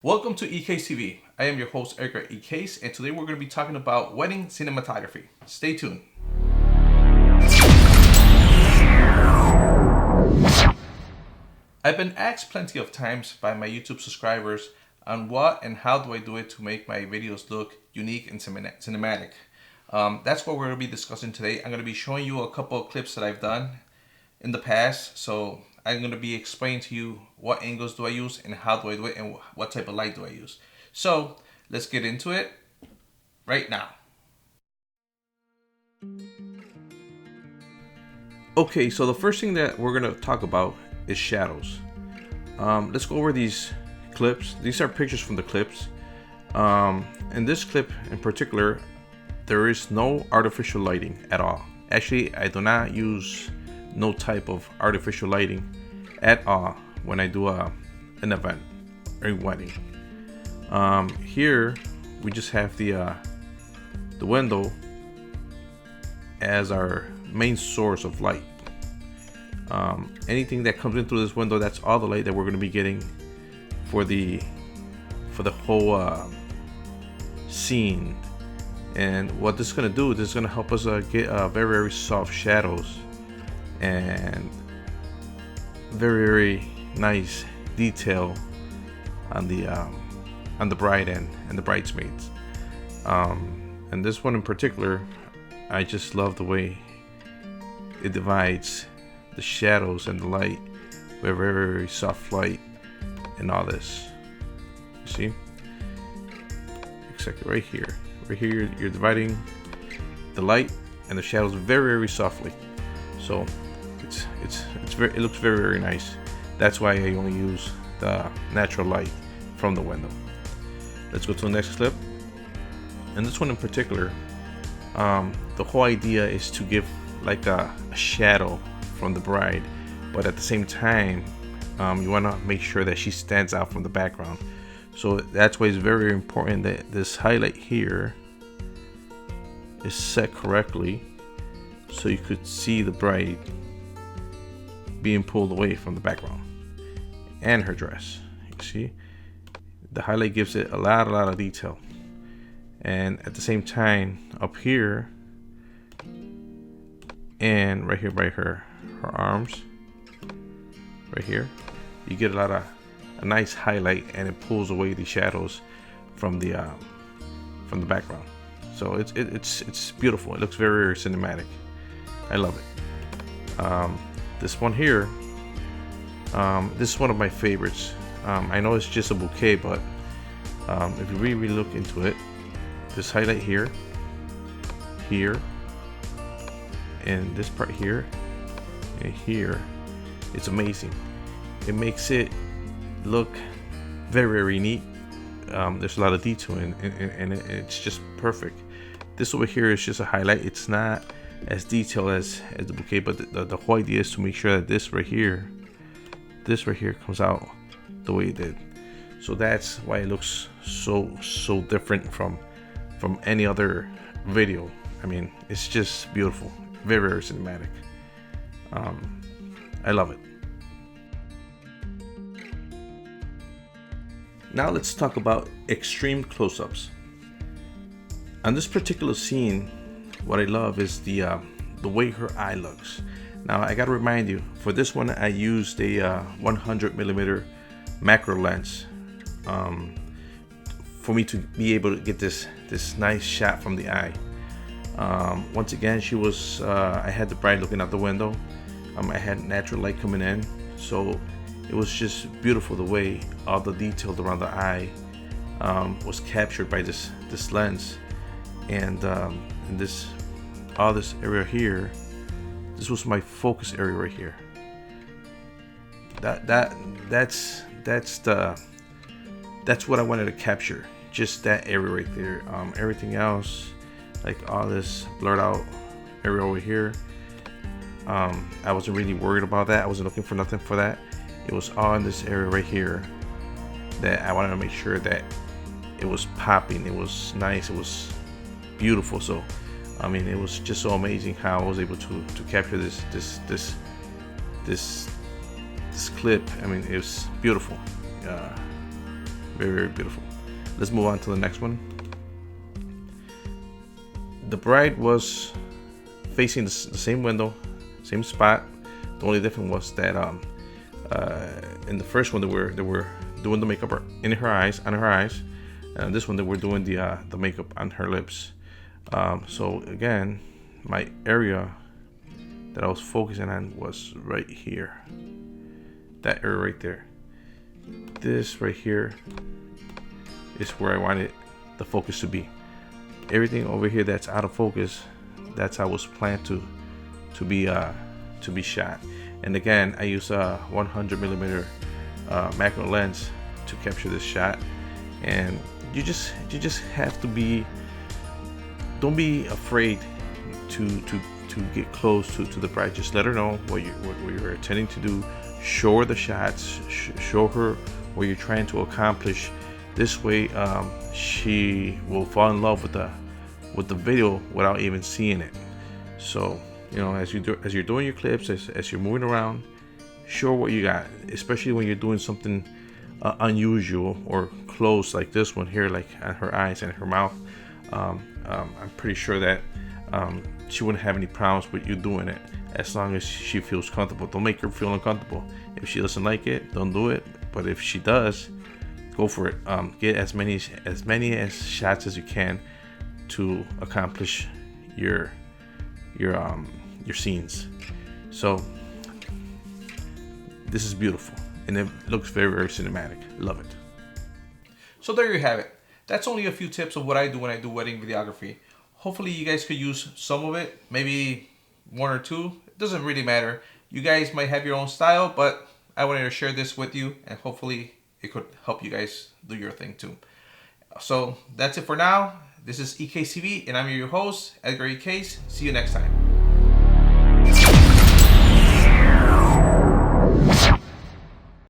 Welcome to ECACE TV. I am your host, Eric at ECACE, and today we're going to be talking about wedding cinematography. Stay tuned. I've been asked plenty of times by my YouTube subscribers on what and how do I do it to make my videos look unique and cinematic. That's what we're going to be discussing today. I'm going to be showing you a couple of clips that I've done in the past. So I'm going to be explaining to you what angles do I use and how do I do it and what type of light do I use. So let's get into it right now. Okay, so the first thing that we're going to talk about is shadows. Let's go over these clips. These are pictures from the clips. In this clip in particular, there is no artificial lighting at all. Actually, I do not use no type of artificial lighting at all when I do an event or a wedding. Here we just have the window as our main source of light. Anything that comes in through this window, that's all the light that we're going to be getting for the whole scene. And what this is going to do, this is going to help us get very soft shadows and very nice detail on the bride and the bridesmaids. And this one in particular, I just love the way it divides the shadows and the light with very soft light and all this. You see? Exactly right here. Right here you're dividing the light and the shadows very softly. So it looks very nice. That's why I only use the natural light from the window. Let's go to the next clip. And this one in particular, the whole idea is to give like a shadow from the bride, but at the same time, you want to make sure that she stands out from the background. So that's why it's very important that this highlight here is set correctly, so you could see the bride being pulled away from the background and her dress. You see, the highlight gives it a lot of detail, and at the same time up here and right here by her arms, right here, you get a nice highlight, and it pulls away the shadows from the background. So it's beautiful. It looks very cinematic. I love it. This one here, this is one of my favorites. I know it's just a bouquet, but if you really look into it, this highlight here, and this part here, and here, it's amazing. It makes it look very neat. There's a lot of detail and it's just perfect. This over here is just a highlight. It's not as detailed as the bouquet, but the whole idea is to make sure that this right here comes out the way it did. So that's why it looks so different from any other video. I mean, it's just beautiful, very cinematic. I love it. Now let's talk about extreme close-ups. On this particular scene, what I love is the way her eye looks. Now I gotta remind you, for this one I used a 100mm macro lens for me to be able to get this nice shot from the eye. Once again, she was I had the bride looking out the window. I had natural light coming in, so it was just beautiful the way all the detail around the eye was captured by this lens. And all this area here, this was my focus area right here. That's what I wanted to capture, just that area right there. Everything else, like all this blurred out area over here, I wasn't really worried about that. I wasn't looking for nothing for that. It was all in this area right here that I wanted to make sure that it was popping, it was nice, it was beautiful. So I mean, it was just so amazing how I was able to capture this clip. I mean, it was beautiful. Very, very beautiful. Let's move on to the next one. The bride was facing the same window, same spot. The only difference was that in the first one they were doing the makeup in her eyes, on her eyes, and this one they were doing the makeup on her lips. So again, my area that I was focusing on was right here. That area right there. This right here is where I wanted the focus to be. Everything over here that's out of focus, that's how it was planned to be shot. And again, I use a 100mm macro lens to capture this shot. And you just have to be, don't be afraid to get close to the bride. Just let her know what you're intending to do. Show her the shots. Show her what you're trying to accomplish. This way, she will fall in love with the video without even seeing it. So, you know, as you're doing your clips, as you're moving around, show what you got. Especially when you're doing something unusual or close, like this one here, like on her eyes and her mouth. I'm pretty sure that she wouldn't have any problems with you doing it, as long as she feels comfortable. Don't make her feel uncomfortable. If she doesn't like it, don't do it. But if she does, go for it. Get as many shots as you can to accomplish your scenes. So this is beautiful, and it looks very, very cinematic. Love it. So there you have it. That's only a few tips of what I do when I do wedding videography. Hopefully you guys could use some of it, maybe one or two. It doesn't really matter. You guys might have your own style, but I wanted to share this with you, and hopefully it could help you guys do your thing too. So that's it for now. This is ECACE TV, and I'm your host, Edgar ECACE. See you next time.